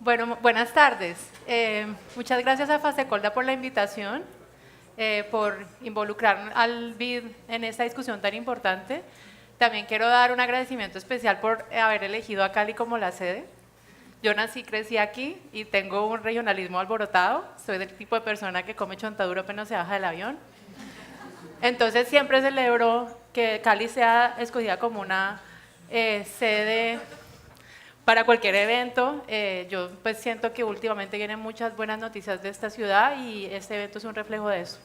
Bueno, buenas tardes. Muchas gracias a Fasecolda por la invitación, por involucrar al BID en esta discusión tan importante. También quiero dar un agradecimiento especial por haber elegido a Cali como la sede. Yo nací, crecí aquí y tengo un regionalismo alborotado. Soy del tipo de persona que come chontaduro apenas se baja del avión. Entonces siempre celebro que Cali sea escogida como una sede para cualquier evento. Yo pues siento que últimamente vienen muchas buenas noticias de esta ciudad y este evento es un reflejo de eso.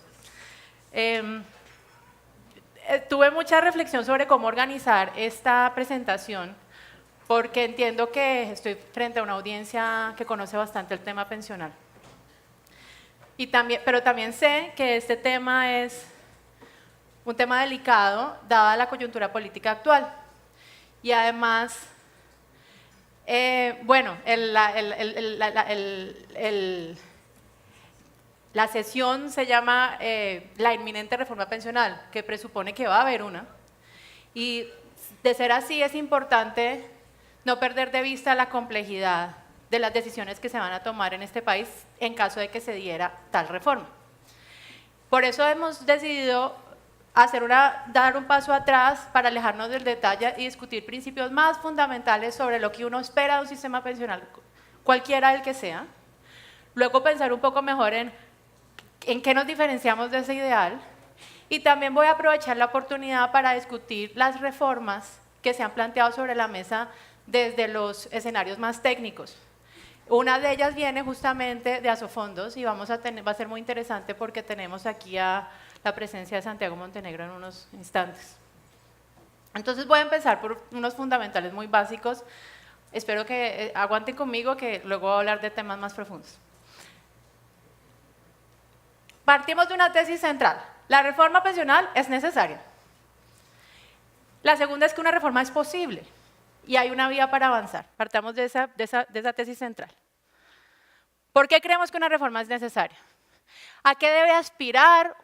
Tuve mucha reflexión sobre cómo organizar esta presentación porque entiendo que estoy frente a una audiencia que conoce bastante el tema pensional. Pero también sé que este tema es un tema delicado dada la coyuntura política actual. Y además, la sesión se llama la inminente reforma pensional, que presupone que va a haber una. Y de ser así es importante no perder de vista la complejidad de las decisiones que se van a tomar en este país en caso de que se diera tal reforma. Por eso hemos decidido dar un paso atrás para alejarnos del detalle y discutir principios más fundamentales sobre lo que uno espera de un sistema pensional, cualquiera el que sea. Luego pensar un poco mejor en qué nos diferenciamos de ese ideal. Y también voy a aprovechar la oportunidad para discutir las reformas que se han planteado sobre la mesa desde los escenarios más técnicos. Una de ellas viene justamente de Asofondos y va a ser muy interesante porque tenemos aquí a la presencia de Santiago Montenegro en unos instantes. Entonces voy a empezar por unos fundamentales muy básicos. Espero que aguanten conmigo, que luego voy a hablar de temas más profundos. Partimos de una tesis central. La reforma pensional es necesaria. La segunda es que una reforma es posible y hay una vía para avanzar. Partamos de esa tesis central. ¿Por qué creemos que una reforma es necesaria? ¿A qué debe aspirar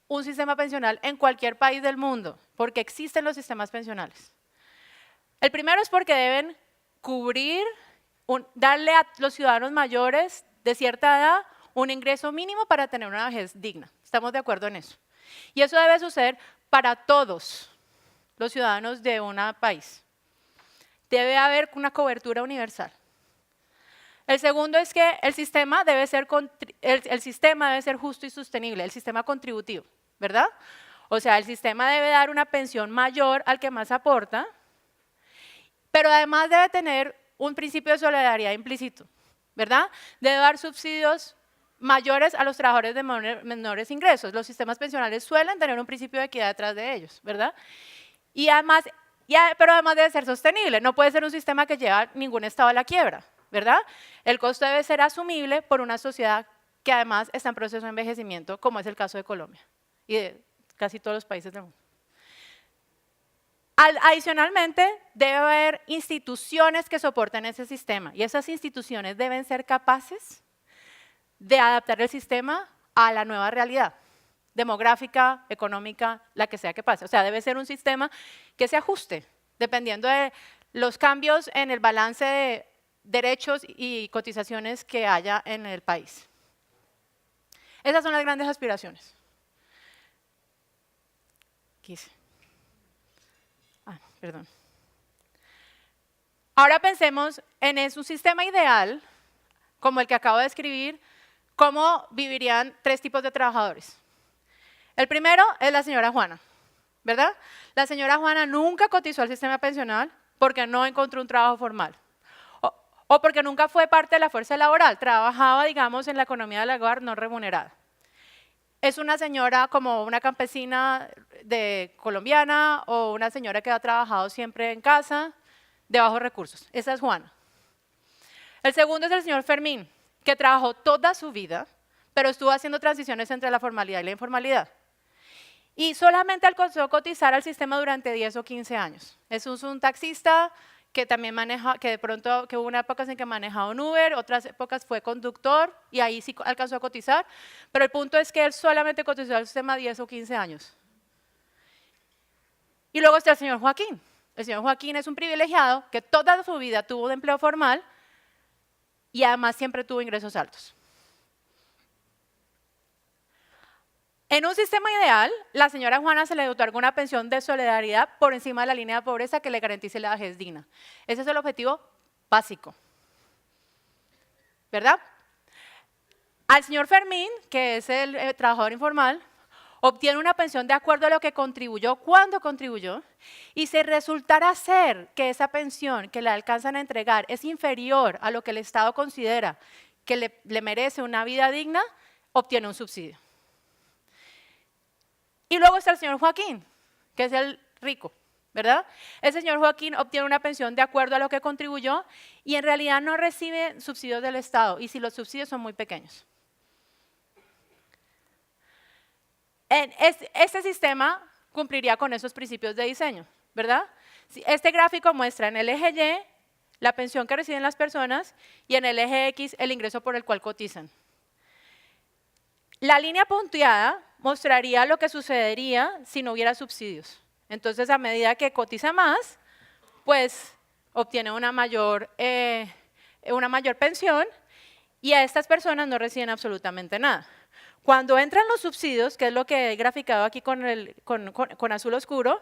un sistema pensional en cualquier país del mundo? Porque existen los sistemas pensionales. El primero es porque deben darle a los ciudadanos mayores de cierta edad un ingreso mínimo para tener una vejez digna. ¿Estamos de acuerdo en eso? Y eso debe suceder para todos los ciudadanos de un país. Debe haber una cobertura universal. El segundo es que el sistema debe ser justo y sostenible, el sistema contributivo, ¿verdad? O sea, el sistema debe dar una pensión mayor al que más aporta, pero además debe tener un principio de solidaridad implícito, ¿verdad? Debe dar subsidios mayores a los trabajadores de menores ingresos. Los sistemas pensionales suelen tener un principio de equidad detrás de ellos, ¿verdad? Pero además debe ser sostenible, no puede ser un sistema que lleva a ningún estado a la quiebra, ¿verdad? El costo debe ser asumible por una sociedad que además está en proceso de envejecimiento, como es el caso de Colombia y de casi todos los países del mundo. Adicionalmente, debe haber instituciones que soporten ese sistema y esas instituciones deben ser capaces de adaptar el sistema a la nueva realidad demográfica, económica, la que sea que pase. O sea, debe ser un sistema que se ajuste dependiendo de los cambios en el balance de derechos y cotizaciones que haya en el país. Esas son las grandes aspiraciones. Perdón. Ahora pensemos en un sistema ideal, como el que acabo de describir, cómo vivirían tres tipos de trabajadores. El primero es la señora Juana, ¿verdad? La señora Juana nunca cotizó al sistema pensional porque no encontró un trabajo formal. O porque nunca fue parte de la fuerza laboral, trabajaba, digamos, en la economía del hogar no remunerada. Es una señora como una campesina colombiana o una señora que ha trabajado siempre en casa, de bajos recursos. Esa es Juana. El segundo es el señor Fermín, que trabajó toda su vida, pero estuvo haciendo transiciones entre la formalidad y la informalidad. Y solamente alcanzó a cotizar al sistema durante 10 o 15 años. Es un taxista que también que hubo una época en que manejaba un Uber, otras épocas fue conductor y ahí sí alcanzó a cotizar, pero el punto es que él solamente cotizó al sistema 10 o 15 años. Y luego está el señor Joaquín. El señor Joaquín es un privilegiado que toda su vida tuvo un empleo formal, y además siempre tuvo ingresos altos. En un sistema ideal, la señora Juana se le otorga una pensión de solidaridad por encima de la línea de pobreza que le garantice la vejez digna. Ese es el objetivo básico, ¿verdad? Al señor Fermín, que es el trabajador informal, obtiene una pensión de acuerdo a lo que contribuyó, cuando contribuyó, y si resultara ser que esa pensión que le alcanzan a entregar es inferior a lo que el Estado considera que le merece una vida digna, obtiene un subsidio. Y luego está el señor Joaquín, que es el rico, ¿verdad? El señor Joaquín obtiene una pensión de acuerdo a lo que contribuyó y en realidad no recibe subsidios del Estado, y si los subsidios son muy pequeños. Este sistema cumpliría con esos principios de diseño, ¿verdad? Este gráfico muestra en el eje Y la pensión que reciben las personas y en el eje X el ingreso por el cual cotizan. La línea punteada mostraría lo que sucedería si no hubiera subsidios. Entonces, a medida que cotiza más, pues obtiene una mayor pensión y a estas personas no reciben absolutamente nada. Cuando entran los subsidios, que es lo que he graficado aquí con azul oscuro,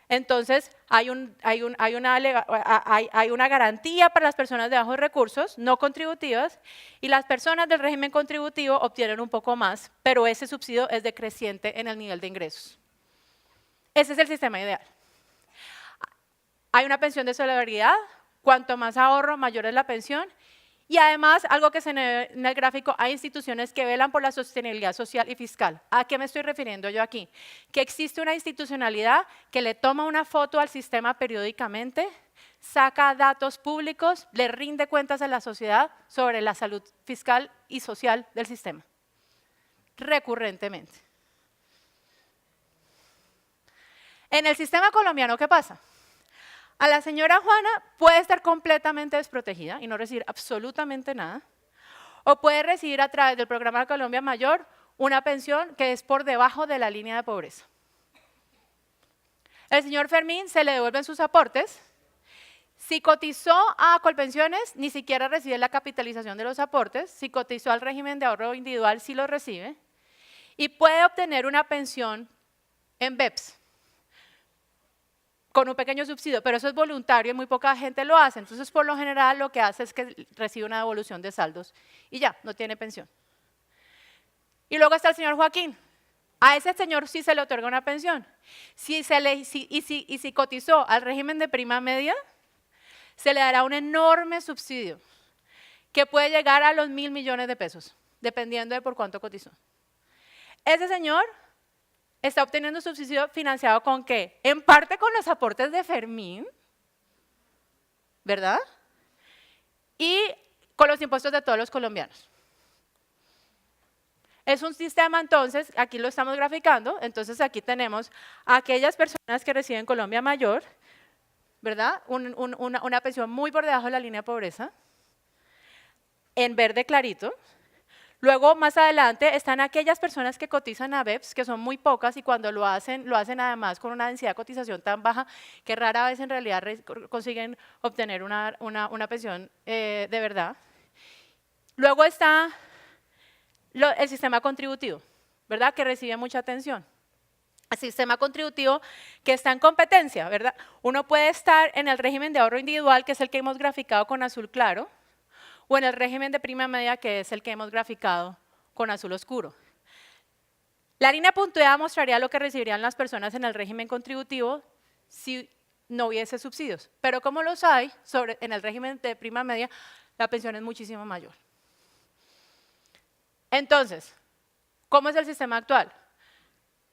entonces hay una garantía para las personas de bajos recursos, no contributivas, y las personas del régimen contributivo obtienen un poco más, pero ese subsidio es decreciente en el nivel de ingresos. Ese es el sistema ideal. Hay una pensión de solidaridad, cuanto más ahorro, mayor es la pensión, y además, algo que se ve en el gráfico, hay instituciones que velan por la sostenibilidad social y fiscal. ¿A qué me estoy refiriendo yo aquí? Que existe una institucionalidad que le toma una foto al sistema periódicamente, saca datos públicos, le rinde cuentas a la sociedad sobre la salud fiscal y social del sistema, recurrentemente. En el sistema colombiano, ¿qué pasa? A la señora Juana puede estar completamente desprotegida y no recibir absolutamente nada, o puede recibir a través del programa Colombia Mayor una pensión que es por debajo de la línea de pobreza. El señor Fermín se le devuelven sus aportes. Si cotizó a Colpensiones, ni siquiera recibe la capitalización de los aportes. Si cotizó al régimen de ahorro individual, sí lo recibe. Y puede obtener una pensión en BEPS, con un pequeño subsidio, pero eso es voluntario y muy poca gente lo hace. Entonces, por lo general, lo que hace es que recibe una devolución de saldos y ya, no tiene pensión. Y luego está el señor Joaquín. A ese señor sí se le otorga una pensión. Si cotizó al régimen de prima media, se le dará un enorme subsidio que puede llegar a los 1.000 millones de pesos, dependiendo de por cuánto cotizó. Ese señor está obteniendo subsidio financiado ¿con qué? En parte con los aportes de Fermín, ¿verdad? Y con los impuestos de todos los colombianos. Es un sistema, entonces, aquí lo estamos graficando, entonces aquí tenemos a aquellas personas que reciben Colombia Mayor, ¿verdad? Una pensión muy por debajo de la línea de pobreza, en verde clarito. Luego, más adelante, están aquellas personas que cotizan a BEPS, que son muy pocas y cuando lo hacen además con una densidad de cotización tan baja que rara vez en realidad consiguen obtener una pensión de verdad. Luego está el sistema contributivo, ¿verdad? Que recibe mucha atención. El sistema contributivo que está en competencia, ¿verdad? Uno puede estar en el régimen de ahorro individual, que es el que hemos graficado con azul claro, o en el régimen de prima media, que es el que hemos graficado con azul oscuro. La línea punteada mostraría lo que recibirían las personas en el régimen contributivo si no hubiese subsidios, pero como los hay, en el régimen de prima media, la pensión es muchísimo mayor. Entonces, ¿cómo es el sistema actual?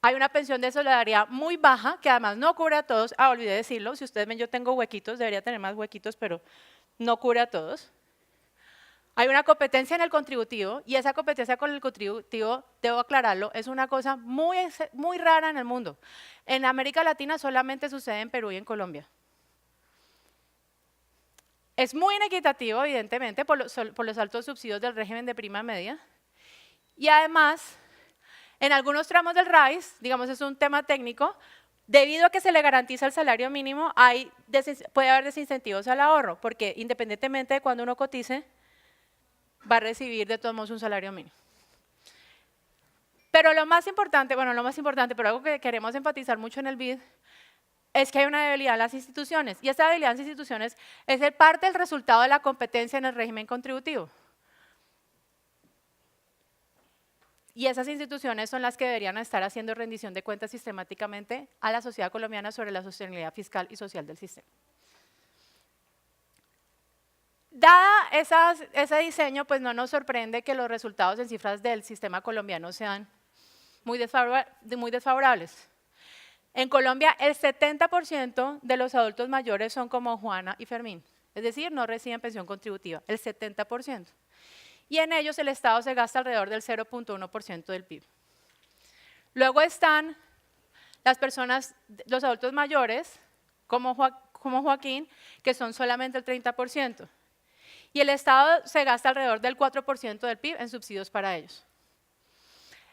Hay una pensión de solidaridad muy baja, que además no cubre a todos. Olvidé decirlo, si ustedes ven, yo tengo huequitos, debería tener más huequitos, pero no cubre a todos. Hay una competencia en el contributivo, y esa competencia con el contributivo, debo aclararlo, es una cosa muy rara en el mundo. En América Latina solamente sucede en Perú y en Colombia. Es muy inequitativo, evidentemente, por los altos subsidios del régimen de prima media. Y además, en algunos tramos del RAIS, digamos es un tema técnico, debido a que se le garantiza el salario mínimo, puede haber desincentivos al ahorro, porque independientemente de cuando uno cotice, va a recibir de todos modos un salario mínimo. Pero lo más importante, pero algo que queremos enfatizar mucho en el BID es que hay una debilidad en las instituciones, y esa debilidad en las instituciones es parte del resultado de la competencia en el régimen contributivo. Y esas instituciones son las que deberían estar haciendo rendición de cuentas sistemáticamente a la sociedad colombiana sobre la sostenibilidad fiscal y social del sistema. Dada ese diseño, pues no nos sorprende que los resultados en cifras del sistema colombiano sean muy desfavorables. En Colombia, el 70% de los adultos mayores son como Juana y Fermín, es decir, no reciben pensión contributiva, el 70%. Y en ellos el Estado se gasta alrededor del 0.1% del PIB. Luego están las personas, los adultos mayores, como Joaquín, que son solamente el 30%. Y el Estado se gasta alrededor del 4% del PIB en subsidios para ellos.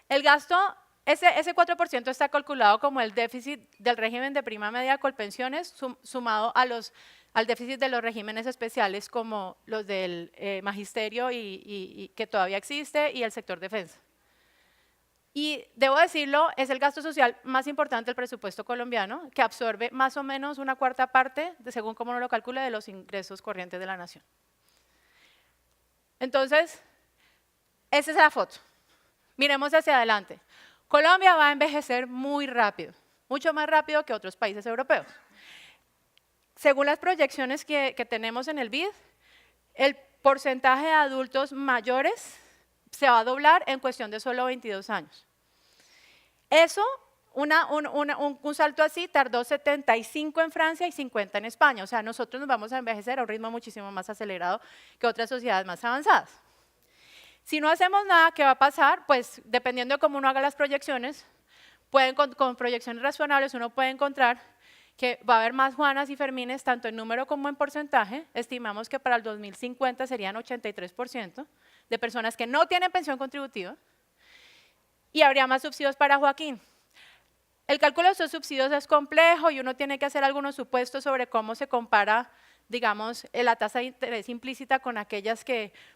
El gasto, ese 4% está calculado como el déficit del régimen de prima media Colpensiones sumado al déficit de los regímenes especiales como los del magisterio y que todavía existe y el sector defensa. Y debo decirlo, es el gasto social más importante del presupuesto colombiano, que absorbe más o menos una cuarta parte, según cómo uno lo calcula, de los ingresos corrientes de la nación. Entonces, esa es la foto. Miremos hacia adelante. Colombia va a envejecer muy rápido, mucho más rápido que otros países europeos. Según las proyecciones que tenemos en el BID, el porcentaje de adultos mayores se va a doblar en cuestión de solo 22 años. Eso, un salto así, tardó 75 en Francia y 50 en España. O sea, nosotros nos vamos a envejecer a un ritmo muchísimo más acelerado que otras sociedades más avanzadas. Si no hacemos nada, ¿qué va a pasar? Pues dependiendo de cómo uno haga las proyecciones, con proyecciones razonables uno puede encontrar que va a haber más Juanas y Fermines, tanto en número como en porcentaje. Estimamos que para el 2050 serían 83% de personas que no tienen pensión contributiva, y habría más subsidios para Joaquín. El cálculo de estos subsidios es complejo y uno tiene que hacer algunos supuestos sobre cómo se compara, digamos, la tasa de interés implícita con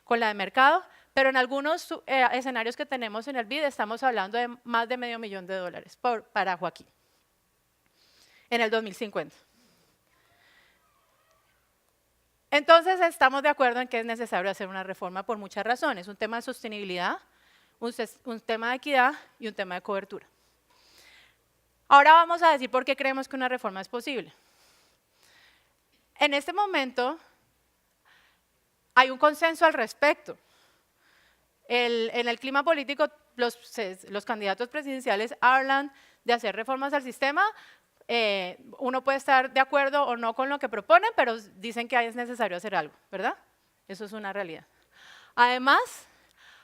con la de mercado, pero en algunos escenarios que tenemos en el BID estamos hablando de más de $500,000 para Joaquín en el 2050. Entonces, estamos de acuerdo en que es necesario hacer una reforma por muchas razones, un tema de sostenibilidad, un tema de equidad y un tema de cobertura. Ahora vamos a decir por qué creemos que una reforma es posible. En este momento hay un consenso al respecto. En el clima político, los candidatos presidenciales hablan de hacer reformas al sistema. Uno puede estar de acuerdo o no con lo que proponen, pero dicen que es necesario hacer algo, ¿verdad? Eso es una realidad. Además,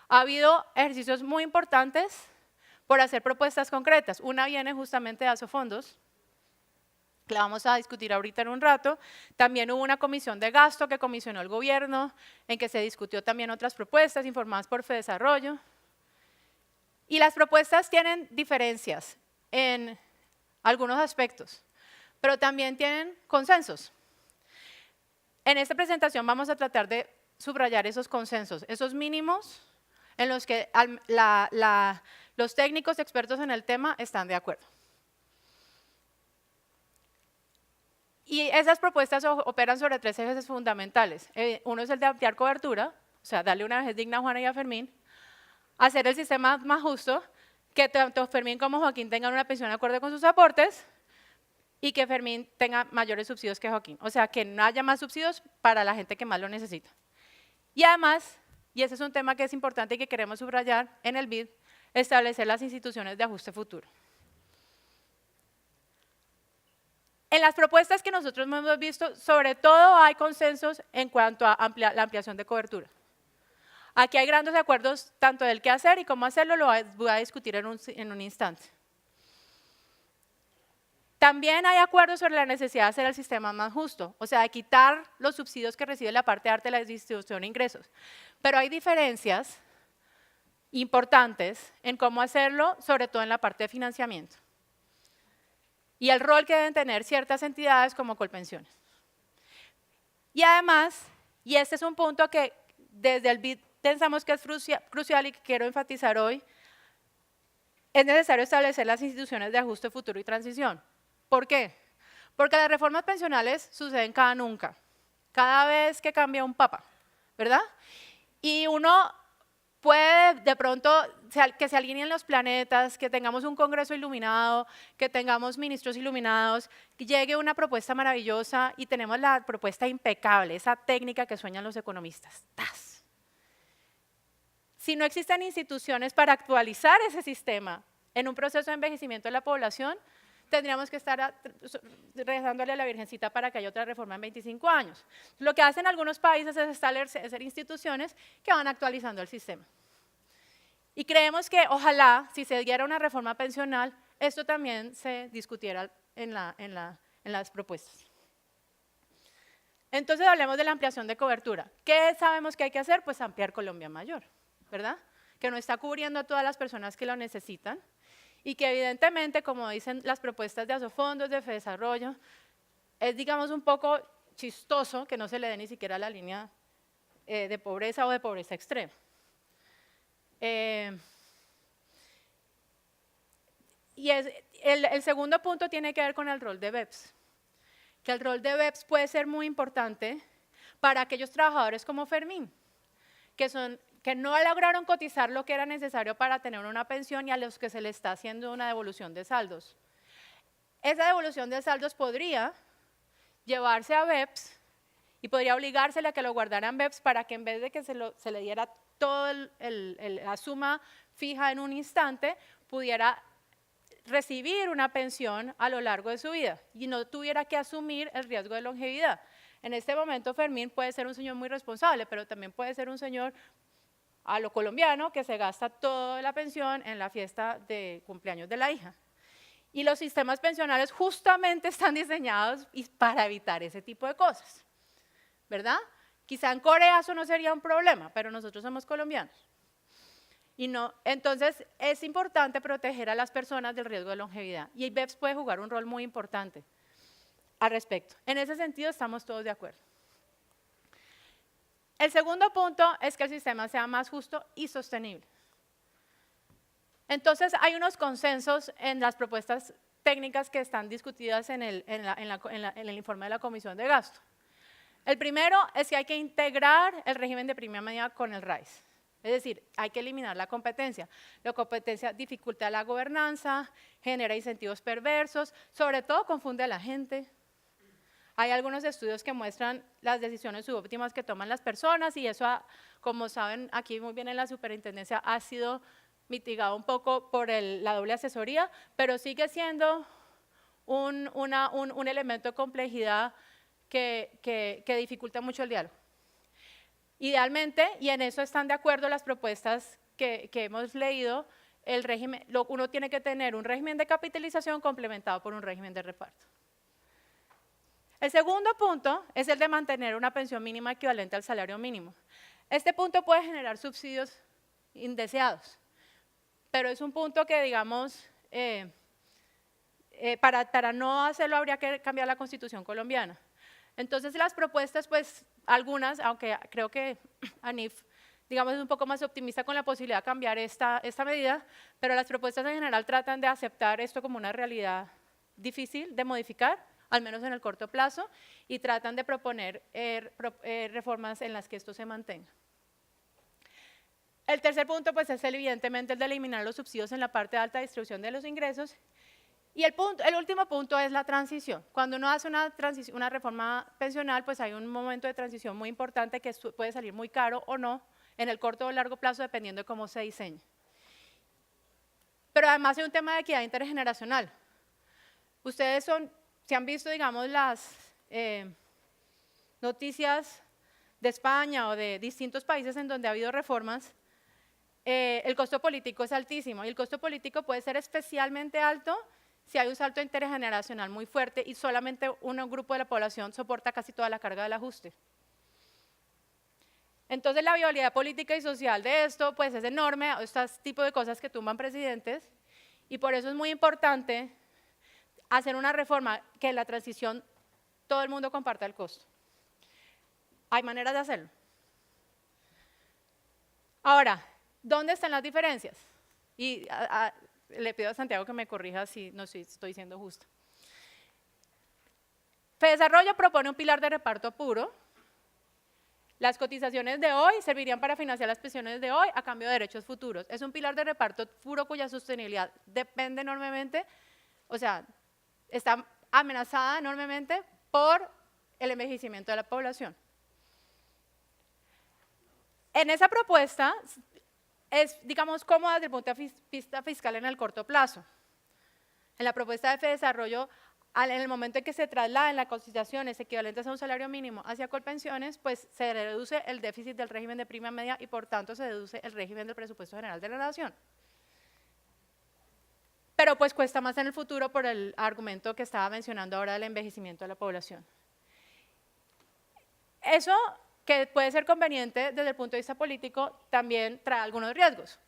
ha habido ejercicios muy importantes por hacer propuestas concretas. Una viene justamente de Asofondos, que la vamos a discutir ahorita en un rato. También hubo una comisión de gasto que comisionó el gobierno, en que se discutió también otras propuestas informadas por Fedesarrollo. Y las propuestas tienen diferencias en algunos aspectos, pero también tienen consensos. En esta presentación vamos a tratar de subrayar esos consensos, esos mínimos en los que los técnicos expertos en el tema están de acuerdo. Y esas propuestas operan sobre 3 ejes fundamentales. Uno es el de ampliar cobertura, o sea, darle una vejez digna a Juana y a Fermín, hacer el sistema más justo, que tanto Fermín como Joaquín tengan una pensión acorde con sus aportes y que Fermín tenga mayores subsidios que Joaquín. O sea, que no haya más subsidios para la gente que más lo necesita. Y además, y ese es un tema que es importante y que queremos subrayar en el BID, establecer las instituciones de ajuste futuro. En las propuestas que nosotros hemos visto, sobre todo hay consensos en cuanto a la ampliación de cobertura. Aquí hay grandes acuerdos tanto del qué hacer y cómo hacerlo, lo voy a discutir en un instante. También hay acuerdos sobre la necesidad de hacer el sistema más justo, o sea, de quitar los subsidios que recibe la parte alta de la distribución de ingresos. Pero hay diferencias importantes en cómo hacerlo, sobre todo en la parte de financiamiento. Y el rol que deben tener ciertas entidades como Colpensiones. Y además, y este es un punto que desde el BID pensamos que es crucial y que quiero enfatizar hoy, es necesario establecer las instituciones de ajuste, futuro y transición. ¿Por qué? Porque las reformas pensionales suceden cada nunca, cada vez que cambia un papa, ¿verdad? Y uno puede de pronto que se alineen los planetas, que tengamos un Congreso iluminado, que tengamos ministros iluminados, que llegue una propuesta maravillosa y tenemos la propuesta impecable, esa técnica que sueñan los economistas. ¡Tas! Si no existen instituciones para actualizar ese sistema en un proceso de envejecimiento de la población, tendríamos que estar rezándole a la Virgencita para que haya otra reforma en 25 años. Lo que hacen algunos países es establecer instituciones que van actualizando el sistema. Y creemos que ojalá, si se diera una reforma pensional, esto también se discutiera en las propuestas. Entonces hablemos de la ampliación de cobertura. ¿Qué sabemos que hay que hacer? Pues ampliar Colombia Mayor, ¿verdad? Que no está cubriendo a todas las personas que lo necesitan. Y que evidentemente, como dicen las propuestas de Asofondos, de Fedesarrollo, es digamos un poco chistoso que no se le dé ni siquiera la línea de pobreza o de pobreza extrema. Y el segundo punto tiene que ver con el rol de BEPS, que el rol de BEPS puede ser muy importante para aquellos trabajadores como Fermín, que no lograron cotizar lo que era necesario para tener una pensión y a los que se le está haciendo una devolución de saldos. Esa devolución de saldos podría llevarse a BEPS y podría obligársele a que lo guardaran BEPS para que en vez de que se le diera toda la suma fija en un instante, pudiera recibir una pensión a lo largo de su vida y no tuviera que asumir el riesgo de longevidad. En este momento Fermín puede ser un señor muy responsable, pero también puede ser un señor a lo colombiano que se gasta toda la pensión en la fiesta de cumpleaños de la hija. Y los sistemas pensionales justamente están diseñados para evitar ese tipo de cosas, ¿verdad? Quizá en Corea eso no sería un problema, pero nosotros somos colombianos. Y no, entonces es importante proteger a las personas del riesgo de longevidad y el BEPS puede jugar un rol muy importante al respecto. En ese sentido estamos todos de acuerdo. El segundo punto es que el sistema sea más justo y sostenible. Entonces, hay unos consensos en las propuestas técnicas que están discutidas en el informe de la Comisión de Gasto. El primero es que hay que integrar el régimen de prima media con el RAIS. Es decir, hay que eliminar la competencia. La competencia dificulta la gobernanza, genera incentivos perversos, sobre todo confunde a la gente. Hay algunos estudios que muestran las decisiones subóptimas que toman las personas y eso, como saben aquí muy bien en la superintendencia, ha sido mitigado un poco por la doble asesoría, pero sigue siendo un elemento de complejidad que dificulta mucho el diálogo. Idealmente, y en eso están de acuerdo las propuestas que hemos leído, uno tiene que tener un régimen de capitalización complementado por un régimen de reparto. El segundo punto es el de mantener una pensión mínima equivalente al salario mínimo. Este punto puede generar subsidios indeseados, pero es un punto que, digamos, para no hacerlo habría que cambiar la Constitución colombiana. Entonces las propuestas, pues algunas, aunque creo que ANIF, digamos, es un poco más optimista con la posibilidad de cambiar esta medida, pero las propuestas en general tratan de aceptar esto como una realidad difícil de modificar, al menos en el corto plazo, y tratan de proponer reformas en las que esto se mantenga. El tercer punto, pues, es evidentemente el de eliminar los subsidios en la parte de alta distribución de los ingresos. Y el último punto es la transición. Cuando uno hace una reforma pensional, pues hay un momento de transición muy importante que puede salir muy caro o no, en el corto o largo plazo, dependiendo de cómo se diseñe. Pero además hay un tema de equidad intergeneracional. Ustedes si han visto, digamos, las noticias de España o de distintos países en donde ha habido reformas, el costo político es altísimo y el costo político puede ser especialmente alto si hay un salto intergeneracional muy fuerte y solamente un grupo de la población soporta casi toda la carga del ajuste. Entonces la viabilidad política y social de esto pues es enorme, este tipo de cosas que tumban presidentes y por eso es muy importante hacer una reforma que en la transición todo el mundo comparta el costo. Hay maneras de hacerlo. Ahora, ¿dónde están las diferencias? Y le pido a Santiago que me corrija si no estoy siendo justo. FEDesarrollo propone un pilar de reparto puro. Las cotizaciones de hoy servirían para financiar las pensiones de hoy a cambio de derechos futuros. Es un pilar de reparto puro cuya sostenibilidad depende enormemente, o sea, está amenazada enormemente por el envejecimiento de la población. En esa propuesta es, digamos, cómoda desde el punto de vista fiscal en el corto plazo. En la propuesta de FEDesarrollo, en el momento en que se trasladen las cotizaciones equivalentes a un salario mínimo hacia Colpensiones, pues se reduce el déficit del régimen de prima media y por tanto se reduce el régimen del presupuesto general de la nación. Pero pues cuesta más en el futuro por el argumento que estaba mencionando ahora del envejecimiento de la población. Eso, que puede ser conveniente desde el punto de vista político, también trae algunos riesgos.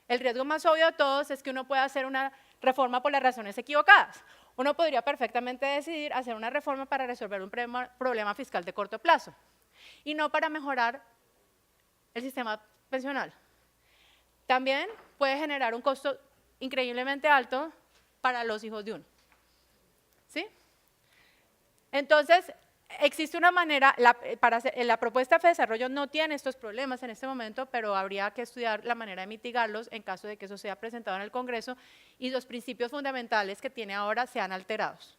El riesgo más obvio de todos es que uno pueda hacer una reforma por las razones equivocadas. Uno podría perfectamente decidir hacer una reforma para resolver un problema fiscal de corto plazo y no para mejorar el sistema pensional. También puede generar un costo increíblemente alto para los hijos de uno. ¿Sí? Entonces, existe una manera, la propuesta de FEDesarrollo no tiene estos problemas en este momento, pero habría que estudiar la manera de mitigarlos en caso de que eso sea presentado en el Congreso y los principios fundamentales que tiene ahora sean alterados.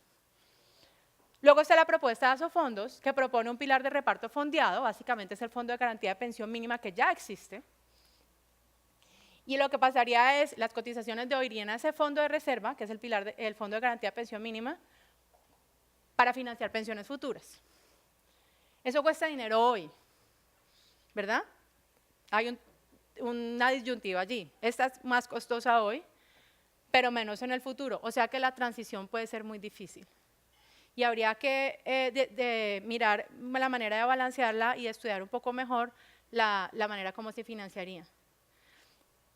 Luego está la propuesta de Asofondos, que propone un pilar de reparto fondeado, básicamente es el Fondo de Garantía de Pensión Mínima que ya existe. Y lo que pasaría es, las cotizaciones de hoy irían a ese fondo de reserva, que es el Fondo de Garantía de Pensión Mínima, para financiar pensiones futuras. Eso cuesta dinero hoy, ¿verdad? Hay una disyuntiva allí. Esta es más costosa hoy, pero menos en el futuro. O sea que la transición puede ser muy difícil. Y habría que mirar la manera de balancearla y estudiar un poco mejor la manera como se financiaría.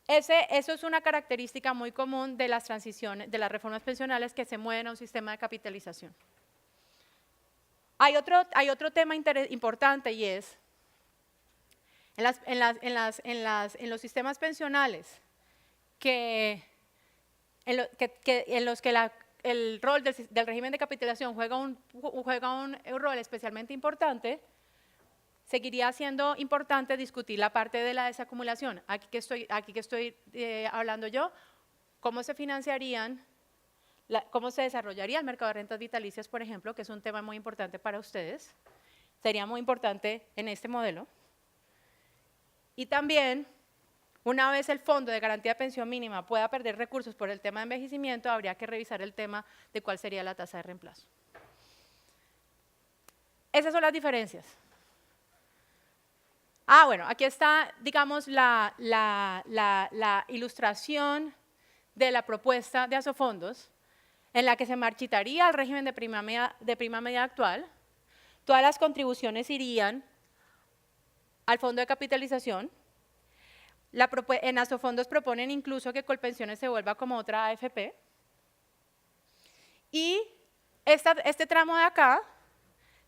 Eso es una característica muy común de las transiciones, de las reformas pensionales que se mueven a un sistema de capitalización. Hay otro tema importante y es, en los sistemas pensionales en los que el rol del régimen de capitalización juega un rol especialmente importante, seguiría siendo importante discutir la parte de la desacumulación. Aquí que estoy hablando yo, cómo se financiarían, cómo se desarrollaría el mercado de rentas vitalicias, por ejemplo, que es un tema muy importante para ustedes. Sería muy importante en este modelo. Y también, una vez el Fondo de Garantía de Pensión Mínima pueda perder recursos por el tema de envejecimiento, habría que revisar el tema de cuál sería la tasa de reemplazo. Esas son las diferencias. Bueno, aquí está, digamos, la ilustración de la propuesta de Asofondos, en la que se marchitaría el régimen de prima media actual. Todas las contribuciones irían al fondo de capitalización. En Asofondos proponen incluso que Colpensiones se vuelva como otra AFP. Y este tramo de acá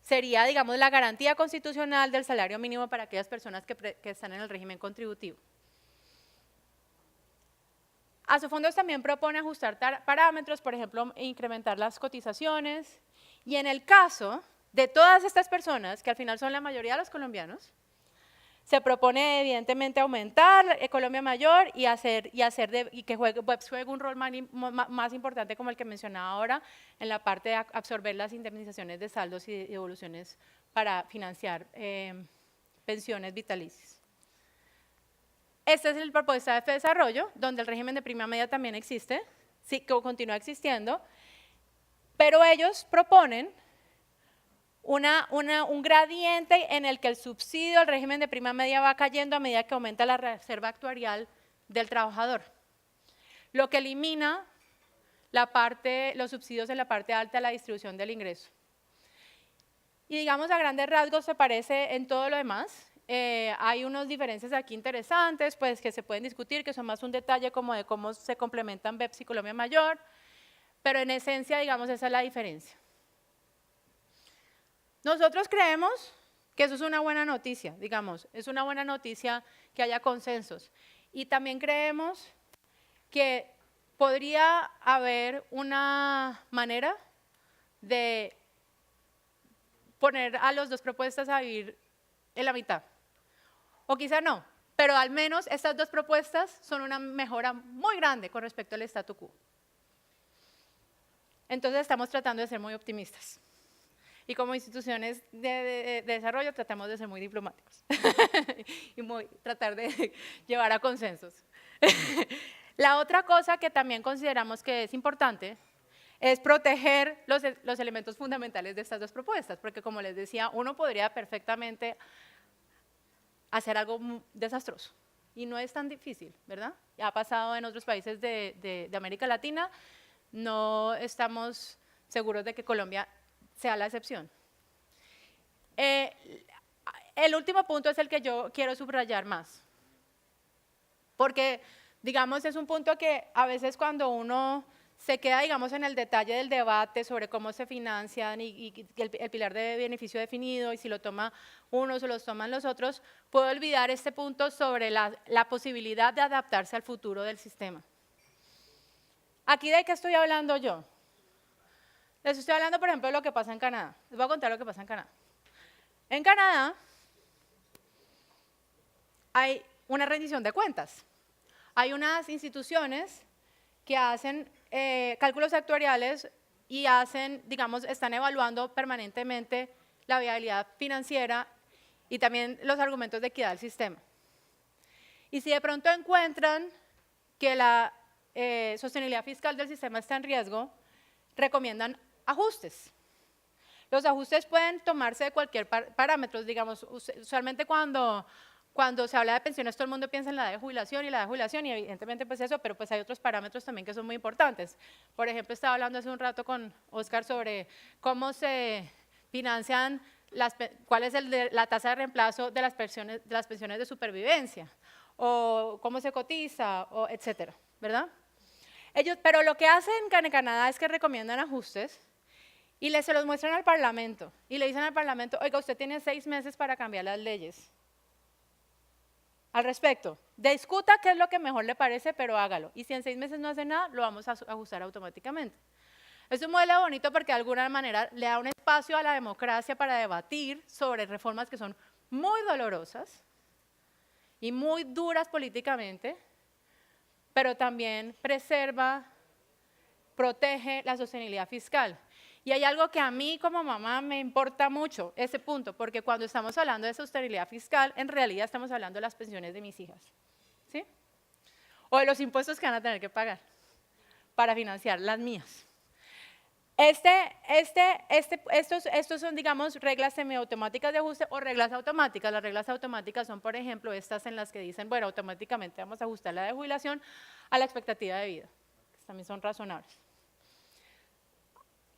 sería, digamos, la garantía constitucional del salario mínimo para aquellas personas que están en el régimen contributivo. Asofondos también propone ajustar parámetros, por ejemplo, incrementar las cotizaciones. Y en el caso de todas estas personas, que al final son la mayoría de los colombianos, se propone evidentemente aumentar Colombia Mayor y que WEPS juegue un rol más importante como el que mencionaba ahora en la parte de absorber las indemnizaciones de saldos y devoluciones para financiar pensiones vitalicias. Esta es la propuesta de FEDesarrollo, donde el régimen de prima media también existe, sí, que continúa existiendo, pero ellos proponen un gradiente en el que el subsidio al régimen de prima media va cayendo a medida que aumenta la reserva actuarial del trabajador, lo que elimina los subsidios en la parte alta de la distribución del ingreso. Y digamos, a grandes rasgos se parece en todo lo demás. Hay unas diferencias aquí interesantes, pues que se pueden discutir, que son más un detalle como de cómo se complementan BEPS y Colombia Mayor, pero en esencia, digamos, esa es la diferencia. Nosotros creemos que eso es una buena noticia, digamos, es una buena noticia que haya consensos. Y también creemos que podría haber una manera de poner a las dos propuestas a vivir en la mitad. O quizá no, pero al menos estas dos propuestas son una mejora muy grande con respecto al statu quo. Entonces estamos tratando de ser muy optimistas. Y como instituciones de desarrollo tratamos de ser muy diplomáticos y tratar de llevar a consensos. La otra cosa que también consideramos que es importante es proteger los elementos fundamentales de estas dos propuestas, porque como les decía, uno podría perfectamente hacer algo desastroso y no es tan difícil, ¿verdad? Ya ha pasado en otros países de América Latina, no estamos seguros de que Colombia sea la excepción. El último punto es el que yo quiero subrayar más, porque, digamos, es un punto que a veces cuando uno se queda, digamos, en el detalle del debate sobre cómo se financian y el pilar de beneficio definido y si lo toma uno o se los toman los otros, puedo olvidar este punto sobre la posibilidad de adaptarse al futuro del sistema. ¿Aquí de qué estoy hablando yo? Les estoy hablando, por ejemplo, de lo que pasa en Canadá. Les voy a contar lo que pasa en Canadá. En Canadá hay una rendición de cuentas. Hay unas instituciones que hacen cálculos actuariales y digamos, están evaluando permanentemente la viabilidad financiera y también los argumentos de equidad del sistema. Y si de pronto encuentran que la sostenibilidad fiscal del sistema está en riesgo, recomiendan ajustes. Los ajustes pueden tomarse de cualquier parámetro, digamos, usualmente cuando se habla de pensiones todo el mundo piensa en la edad de jubilación y evidentemente pues eso, pero pues hay otros parámetros también que son muy importantes. Por ejemplo, estaba hablando hace un rato con Oscar sobre cómo se financian, cuál es la tasa de reemplazo de las pensiones de supervivencia, o cómo se cotiza, o etcétera, ¿verdad? Pero lo que hacen en Canadá es que recomiendan ajustes y se los muestran al Parlamento y le dicen al Parlamento, oiga, usted tiene 6 meses para cambiar las leyes. Al respecto, discuta qué es lo que mejor le parece, pero hágalo. Y si en 6 meses no hace nada, lo vamos a ajustar automáticamente. Es un modelo bonito porque de alguna manera le da un espacio a la democracia para debatir sobre reformas que son muy dolorosas y muy duras políticamente, pero también protege la sostenibilidad fiscal. Y hay algo que a mí como mamá me importa mucho, ese punto, porque cuando estamos hablando de sostenibilidad fiscal, en realidad estamos hablando de las pensiones de mis hijas, ¿sí? O de los impuestos que van a tener que pagar para financiar las mías. Estos son, digamos, reglas semiautomáticas de ajuste o reglas automáticas. Las reglas automáticas son, por ejemplo, estas en las que dicen, bueno, automáticamente vamos a ajustar la de jubilación a la expectativa de vida, que también son razonables.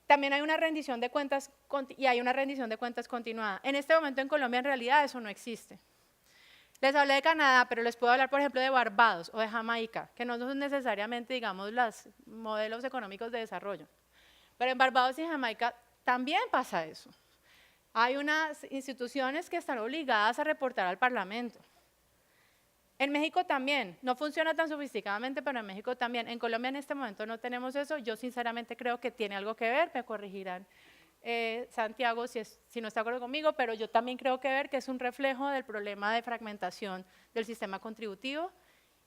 También hay una rendición de cuentas y hay una rendición de cuentas continuada. En este momento en Colombia en realidad eso no existe. Les hablé de Canadá, pero les puedo hablar, por ejemplo, de Barbados o de Jamaica, que no son necesariamente, digamos, los modelos económicos de desarrollo. Pero en Barbados y Jamaica también pasa eso. Hay unas instituciones que están obligadas a reportar al Parlamento. En México también, no funciona tan sofisticadamente, pero en México también. En Colombia en este momento no tenemos eso. Yo sinceramente creo que tiene algo que ver, me corregirán Santiago si no está de acuerdo conmigo, pero yo también creo que es un reflejo del problema de fragmentación del sistema contributivo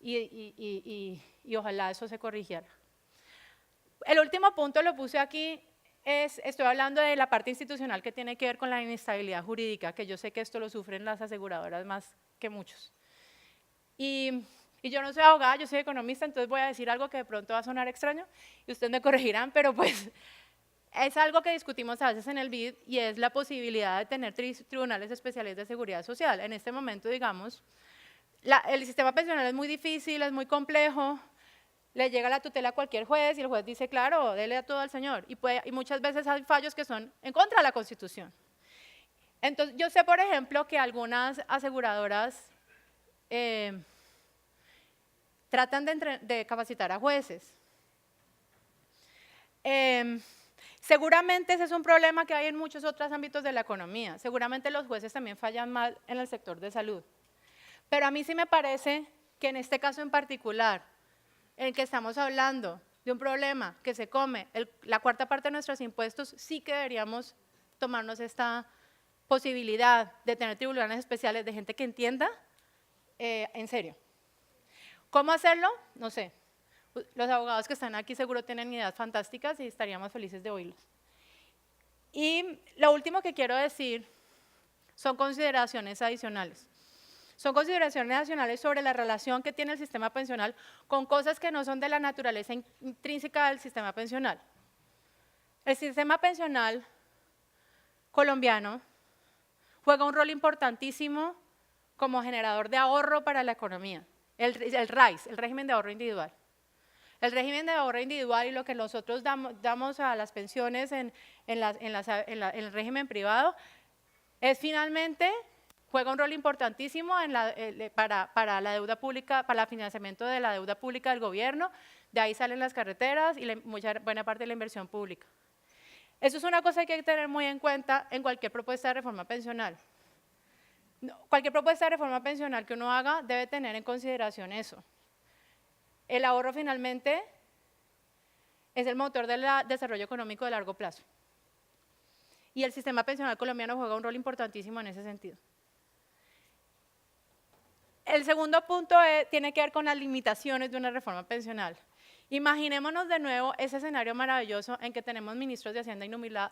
y ojalá eso se corrigiera. El último punto lo puse aquí, estoy hablando de la parte institucional que tiene que ver con la inestabilidad jurídica, que yo sé que esto lo sufren las aseguradoras más que muchos. Y yo no soy abogada, yo soy economista, entonces voy a decir algo que de pronto va a sonar extraño y ustedes me corregirán, pero pues es algo que discutimos a veces en el BID y es la posibilidad de tener tribunales especiales de seguridad social. En este momento, digamos, el sistema pensional es muy difícil, es muy complejo, le llega la tutela a cualquier juez y el juez dice, claro, dele a todo al señor. Y muchas veces hay fallos que son en contra de la Constitución. Entonces, yo sé, por ejemplo, que algunas aseguradoras tratan de capacitar a jueces. Seguramente ese es un problema que hay en muchos otros ámbitos de la economía. Seguramente los jueces también fallan mal en el sector de salud. Pero a mí sí me parece que en este caso en particular, en el que estamos hablando de un problema que se come la cuarta parte de nuestros impuestos, sí que deberíamos tomarnos esta posibilidad de tener tribunales especiales de gente que entienda en serio. ¿Cómo hacerlo? No sé. Los abogados que están aquí seguro tienen ideas fantásticas y estaríamos felices de oírlos. Y lo último que quiero decir son consideraciones adicionales. Son consideraciones adicionales sobre la relación que tiene el sistema pensional con cosas que no son de la naturaleza intrínseca del sistema pensional. El sistema pensional colombiano juega un rol importantísimo como generador de ahorro para la economía. El RAIS, el régimen de ahorro individual. El régimen de ahorro individual y lo que nosotros damos a las pensiones en el régimen privado es finalmente, juega un rol importantísimo para la deuda pública, para el financiamiento de la deuda pública del gobierno, de ahí salen las carreteras y buena parte de la inversión pública. Eso es una cosa que hay que tener muy en cuenta en cualquier propuesta de reforma pensional. Cualquier propuesta de reforma pensional que uno haga debe tener en consideración eso. El ahorro finalmente es el motor del desarrollo económico de largo plazo. Y el sistema pensional colombiano juega un rol importantísimo en ese sentido. El segundo punto tiene que ver con las limitaciones de una reforma pensional. Imaginémonos de nuevo ese escenario maravilloso en que tenemos ministros de Hacienda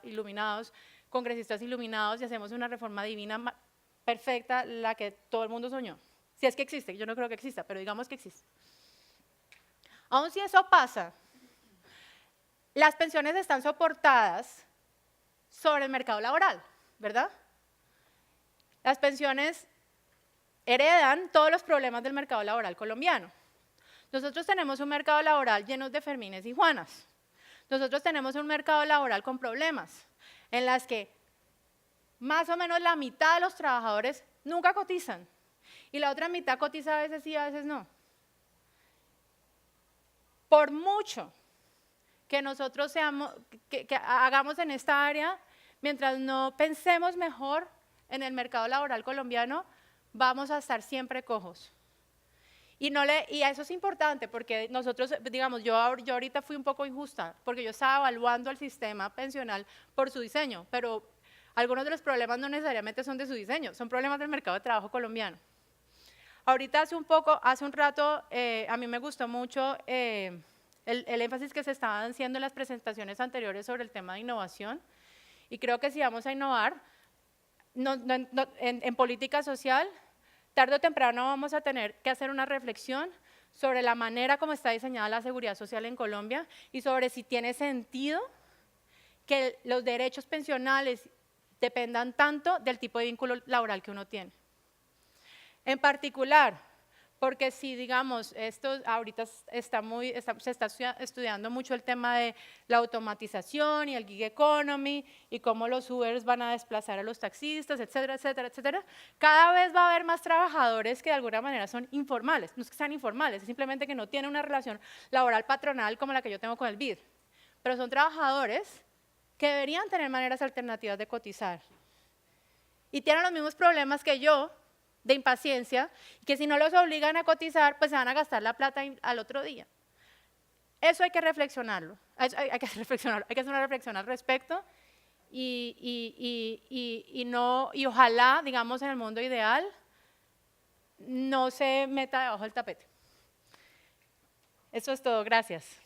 iluminados, congresistas iluminados y hacemos una reforma divina, perfecta, la que todo el mundo soñó. Si es que existe, yo no creo que exista, pero digamos que existe. Aun si eso pasa, las pensiones están soportadas sobre el mercado laboral, ¿verdad? Las pensiones heredan todos los problemas del mercado laboral colombiano. Nosotros tenemos un mercado laboral lleno de Fermines y Juanas. Nosotros tenemos un mercado laboral con problemas, en las que más o menos la mitad de los trabajadores nunca cotizan, y la otra mitad cotiza a veces sí, a veces no. Por mucho que nosotros que hagamos en esta área, mientras no pensemos mejor en el mercado laboral colombiano, vamos a estar siempre cojos. Y eso es importante porque nosotros, digamos, yo ahorita fui un poco injusta porque yo estaba evaluando el sistema pensional por su diseño, pero algunos de los problemas no necesariamente son de su diseño, son problemas del mercado de trabajo colombiano. Ahorita hace un rato, a mí me gustó mucho el énfasis que se estaban haciendo en las presentaciones anteriores sobre el tema de innovación, y creo que si vamos a innovar en política social, tarde o temprano vamos a tener que hacer una reflexión sobre la manera como está diseñada la seguridad social en Colombia y sobre si tiene sentido que los derechos pensionales dependan tanto del tipo de vínculo laboral que uno tiene. En particular, porque si, digamos, esto ahorita se está estudiando mucho el tema de la automatización y el gig economy y cómo los Ubers van a desplazar a los taxistas, etcétera, etcétera, etcétera, cada vez va a haber más trabajadores que de alguna manera son informales. No es que sean informales, es simplemente que no tienen una relación laboral patronal como la que yo tengo con el BID, pero son trabajadores que deberían tener maneras alternativas de cotizar y tienen los mismos problemas que yo, de impaciencia, que si no los obligan a cotizar, pues se van a gastar la plata al otro día. Eso hay que reflexionarlo, hay que hacer una reflexión al respecto y ojalá, digamos, en el mundo ideal, no se meta debajo del tapete. Eso es todo, gracias.